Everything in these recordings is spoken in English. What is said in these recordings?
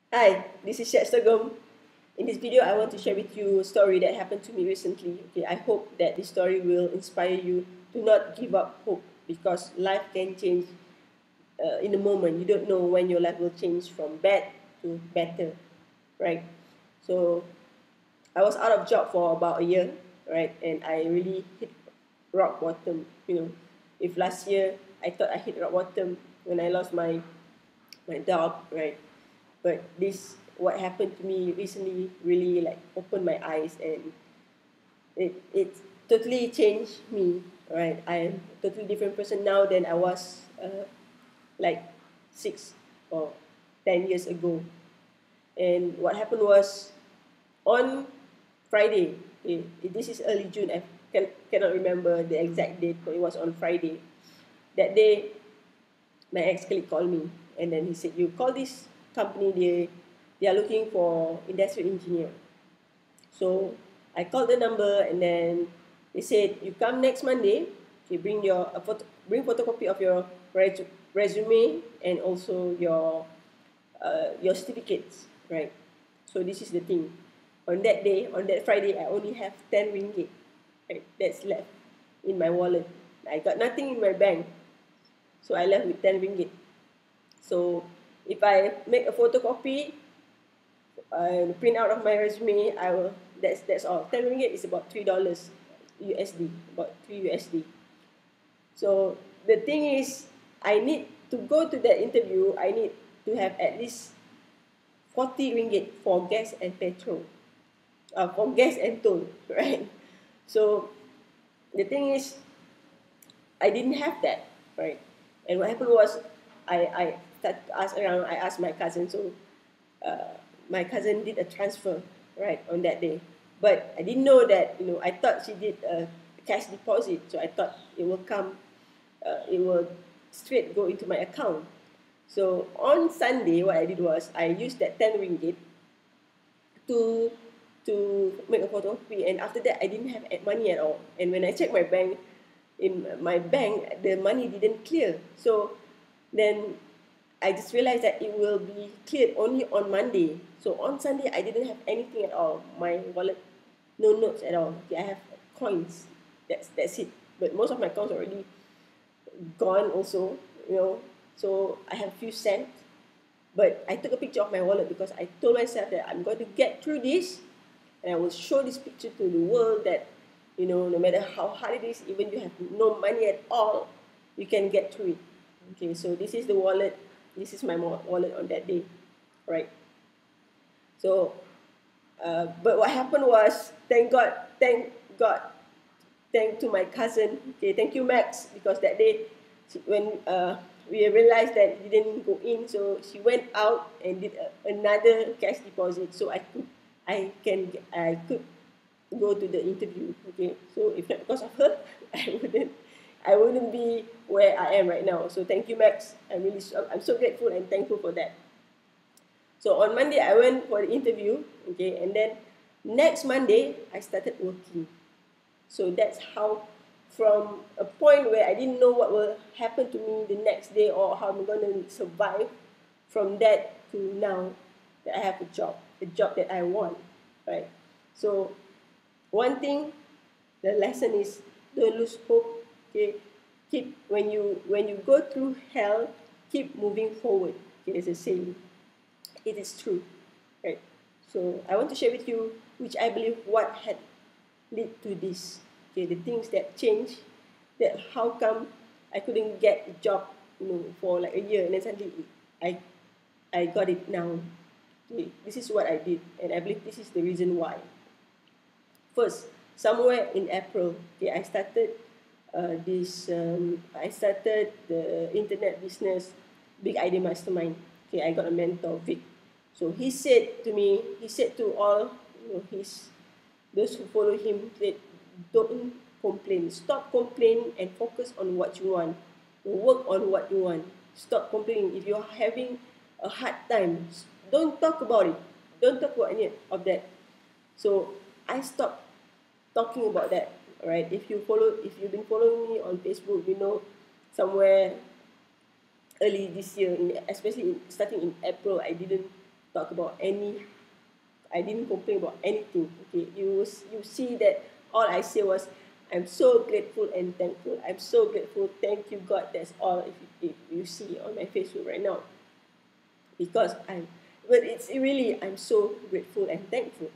Hi, this is Syed Sagom. In this video, I want to share with you a story that happened to me recently. Okay, I hope that this story will inspire you to not give up hope because life can change in a moment. You don't know when your life will change from bad to better, right? So I was out of job for about a year, right? And I really hit rock bottom. If last year I thought I hit rock bottom when I lost my job, right? But this what happened to me recently really like opened my eyes, and it totally changed me, right? I am a totally different person now than I was like 6 or 10 years ago. And what happened was on Friday. This is early June. I cannot remember the exact date, but it was on Friday. That day, my ex-colleague called me, and then he said, "You call this company. They are looking for industrial engineer." So I called the number, and then they said, "You come next Monday. You bring bring photocopy of your resume and also your certificates, right?" So this is the thing. On that day, on that Friday, I only have 10 ringgit, right? That's left in my wallet. I got nothing in my bank, so I left with 10 ringgit. So if I make a photocopy and print out of my resume, I will. That's all. 10 ringgit is about $3 USD, about 3 USD. So the thing is, I need to go to that interview. I need to have at least 40 ringgit for gas and petrol, for gas and toll, right? So the thing is, I didn't have that, right? And what happened was, I started to ask around. I asked my cousin. So my cousin did a transfer, right, on that day. But I didn't know that, I thought she did a cash deposit. So I thought it will come, it will straight go into my account. So on Sunday, what I did was I used that 10 ringgit to make a photocopy, and after that I didn't have money at all. And when I checked my bank, in my bank the money didn't clear. So then I just realized that it will be cleared only on Monday. So on Sunday I didn't have anything at all. My wallet, no notes at all. Okay, I have coins. That's it. But most of my coins already gone also, So I have few cents. But I took a picture of my wallet because I told myself that I'm going to get through this, and I will show this picture to the world that, no matter how hard it is, even you have no money at all, you can get through it. Okay, so this is the wallet. This is my wallet on that day, right? So, but what happened was, thank God, thank to my cousin. Okay, thank you, Max, because that day, when we realized that it didn't go in, so she went out and did another cash deposit, so I could go to the interview. Okay, so if not because of her, I wouldn't be where I am right now. So thank you, Max. I'm so grateful and thankful for that. So on Monday I went for the interview. Okay, and then next Monday I started working. So that's how, from a point where I didn't know what will happen to me the next day or how I'm going to survive, from that to now that I have a job that I want, right? So one thing, the lesson is, don't lose hope. Okay, keep when you go through hell, keep moving forward. Okay, it's a saying. It is true, right? So I want to share with you, which I believe what had lead to this. Okay, the things that change, that how come I couldn't get a job, for like a year, and then suddenly I I got it now. Okay, this is what I did, and I believe this is the reason why. First, somewhere in April, okay, I started the internet business, Big Idea Mastermind. Okay, I got a mentor, Vic. So he said to all, his those who follow him, that don't complain. Stop complaining and focus on what you want. Work on what you want. Stop complaining. If you're having a hard time, don't talk about it. Don't talk about any of that. So I stopped talking about that. All right. If you've been following me on Facebook, somewhere early this year, especially starting in April, I didn't talk about any. I didn't complain about anything. Okay, you see that all I say was, I'm so grateful and thankful. I'm so grateful. Thank you, God. That's all. If you see on my Facebook right now, because but it's really, I'm so grateful and thankful.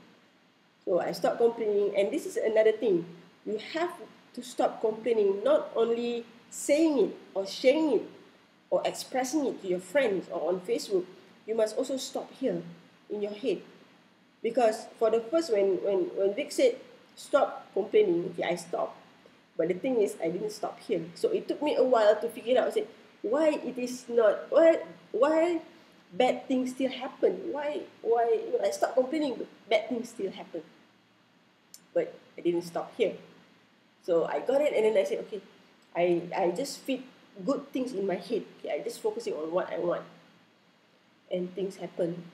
So I stopped complaining, and this is another thing. You have to stop complaining, not only saying it or sharing it or expressing it to your friends or on Facebook. You must also stop here in your head. Because for the first, when Vic said stop complaining, okay, I stopped. But the thing is, I didn't stop here. So it took me a while to figure out, say, why it is not, why bad things still happen? Why I stopped complaining, but bad things still happen. But I didn't stop here. So I got it, and then I said, okay, I just feed good things in my head. Okay, I just focusing on what I want, and things happen.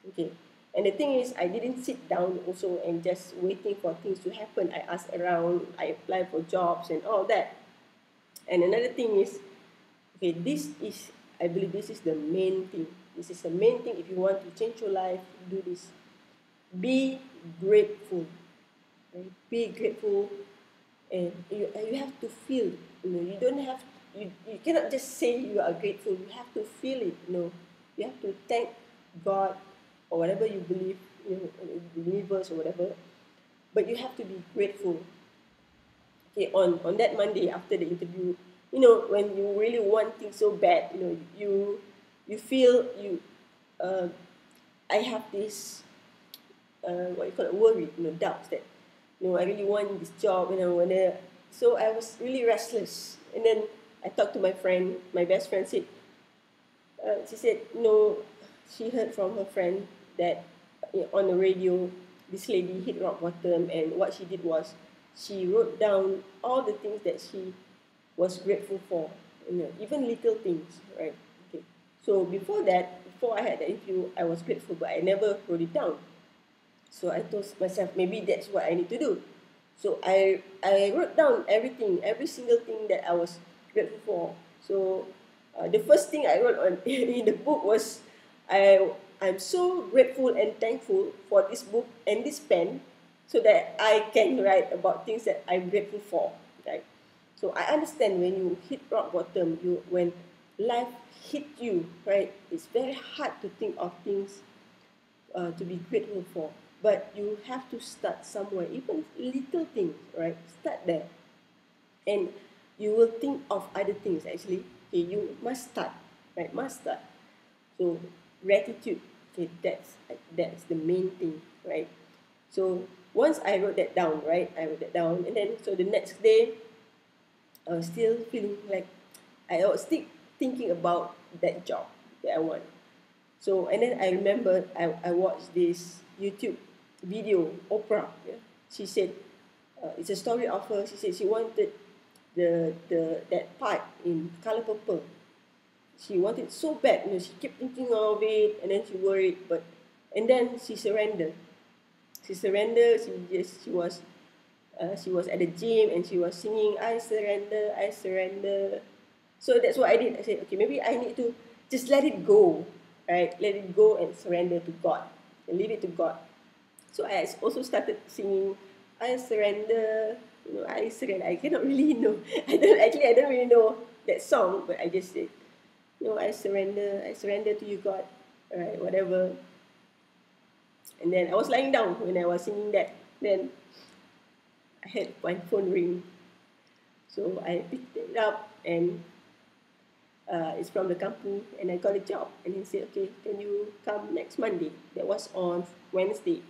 Okay. And the thing is, I didn't sit down also and just waiting for things to happen. I asked around, I applied for jobs and all that. And another thing is, okay, I believe this is the main thing. This is the main thing. If you want to change your life, do this. Be grateful. Right? Be grateful, and you have to feel. You don't have, you cannot just say you are grateful. You have to feel it. You have to thank God or whatever you believe, the universe or whatever. But you have to be grateful. Okay, on that Monday after the interview, when you really want things so bad, you feel uh, I have this what you call it, worry, doubts that I really want this job, so I was really restless. And then I talked to my friend, my best friend said, she said, she heard from her friend that on the radio, this lady hit rock bottom, and what she did was she wrote down all the things that she was grateful for, even little things, right? Okay. So before I had the interview, I was grateful, but I never wrote it down. So I told myself, maybe that's what I need to do. So I wrote down everything, every single thing that I was grateful for. So the first thing I wrote on in the book was, I'm so grateful and thankful for this book and this pen, so that I can write about things that I'm grateful for. Right? So I understand when you hit rock bottom, when life hit you, right? It's very hard to think of things to be grateful for. But you have to start somewhere, even little things, right? Start there. And you will think of other things actually. Okay, you must start, right? Must start. So gratitude, okay, that's the main thing, right? So once I wrote that down, right? I wrote that down, and then so the next day, I was still feeling like I was still thinking about that job that I want. So, and then I remember I watched this YouTube video, Oprah. Yeah? She said, it's a story of her. She said she wanted that part in Color Purple. She wanted so bad. She kept thinking of it, and then she worried. And then she surrendered. She surrendered. She was at the gym and she was singing, I surrender, I surrender. So that's what I did. I said, okay, maybe I need to just let it go, right? Let it go and surrender to God and leave it to God. So I also started singing, I surrender, I surrender. I cannot really know. I don't really know that song, but I just said, I surrender to you, God, all right, whatever. And then I was lying down when I was singing that. Then I had my phone ring. So I picked it up, and it's from the company, and I got a job. And he said, okay, can you come next Monday? That was on Wednesday.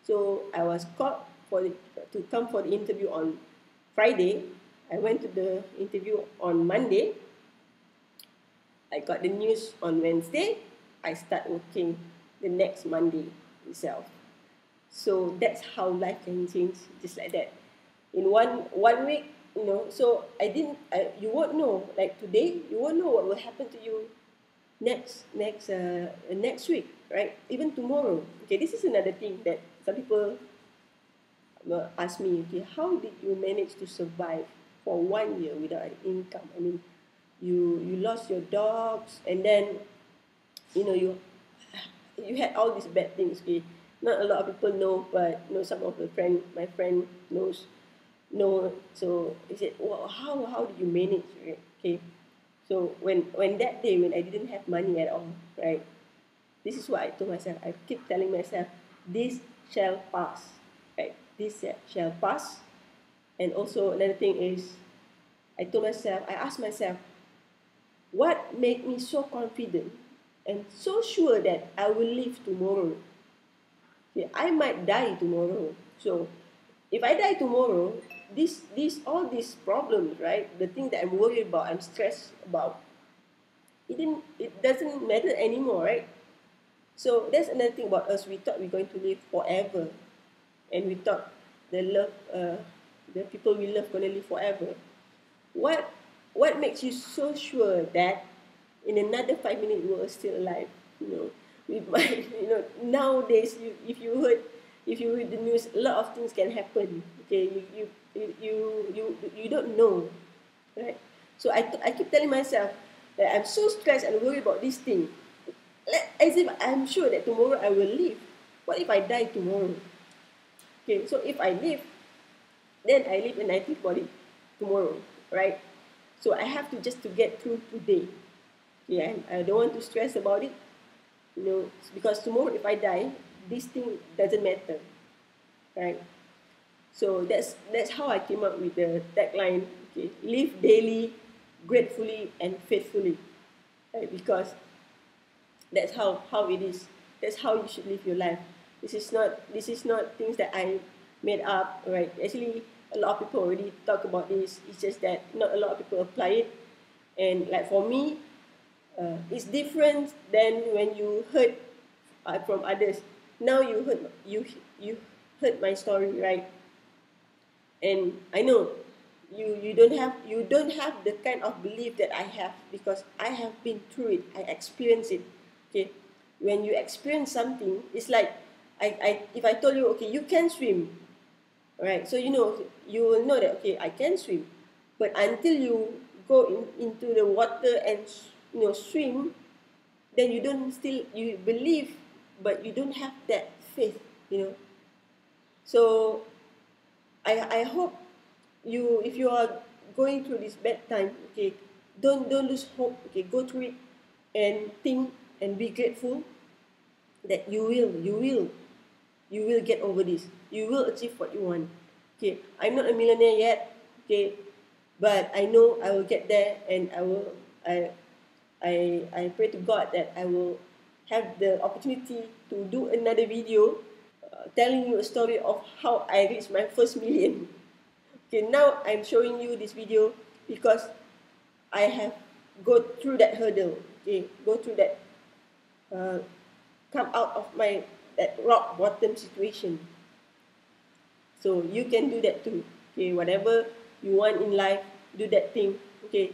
So I was called to come for the interview on Friday. I went to the interview on Monday. I got the news on Wednesday. I start working the next Monday itself. So that's how life can change, just like that. In one week, so you won't know, like today, you won't know what will happen to you next week, right? Even tomorrow. Okay, this is another thing that some people will ask me, okay, how did you manage to survive for 1 year without an income? I mean, you lost your dogs, and then you you had all these bad things. Okay, not a lot of people know, but some of my friend knows. No, so he said, well, how do you manage, right? Okay, so when that day when I didn't have money at all, right? This is what I told myself. I keep telling myself, this shall pass, right? This shall pass. And also another thing is, I asked myself, what made me so confident and so sure that I will live tomorrow? Yeah, I might die tomorrow. So if I die tomorrow, all these problems, right? The thing that I'm worried about, I'm stressed about, it doesn't matter anymore, right? So that's another thing about us. We thought we're going to live forever, and we thought the love, the people we love, gonna live forever. What what makes you so sure that in another 5 minutes you are still alive? We might, nowadays, if you read the news, a lot of things can happen. Okay, you don't know, right? So I keep telling myself that I'm so stressed and worried about this thing, as if I'm sure that tomorrow I will live. What if I die tomorrow? Okay, so if I live, then I live and I think about it tomorrow, right? So I have to just to get through today. Yeah, I don't want to stress about it, because tomorrow if I die, this thing doesn't matter, right? So that's how I came up with the tagline. Okay, live daily, gratefully and faithfully, right? Because that's how it is. That's how you should live your life. This is not things that I made up, right? Actually, a lot of people already talk about this. It's just that not a lot of people apply it. And like for me, it's different than when you heard from others. Now you heard my story, right? And I know you don't have the kind of belief that I have, because I have been through it. I experienced it. Okay, when you experience something, it's like if I told you, okay, you can swim, right? So you will know that, okay, I can swim, but until you go into the water and swim, then you believe, but you don't have that faith. So I hope if you are going through this bad time, okay, don't lose hope. Okay, go through it and think and be grateful that you will get over this. You will achieve what you want. Okay, I'm not a millionaire yet. Okay, but I know I will get there, and I pray to God that I will have the opportunity to do another video, telling you a story of how I reached my first million. Okay, now I'm showing you this video because I have go through that hurdle. Okay, go through that, uh, come out of that rock bottom situation. So you can do that too. Okay, whatever you want in life, do that thing. Okay,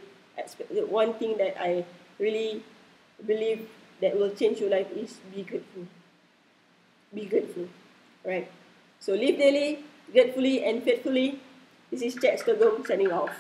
the one thing that I really believe that will change your life is be grateful. Be grateful, right? So live daily, gratefully and faithfully. This is Chat Stogum signing off.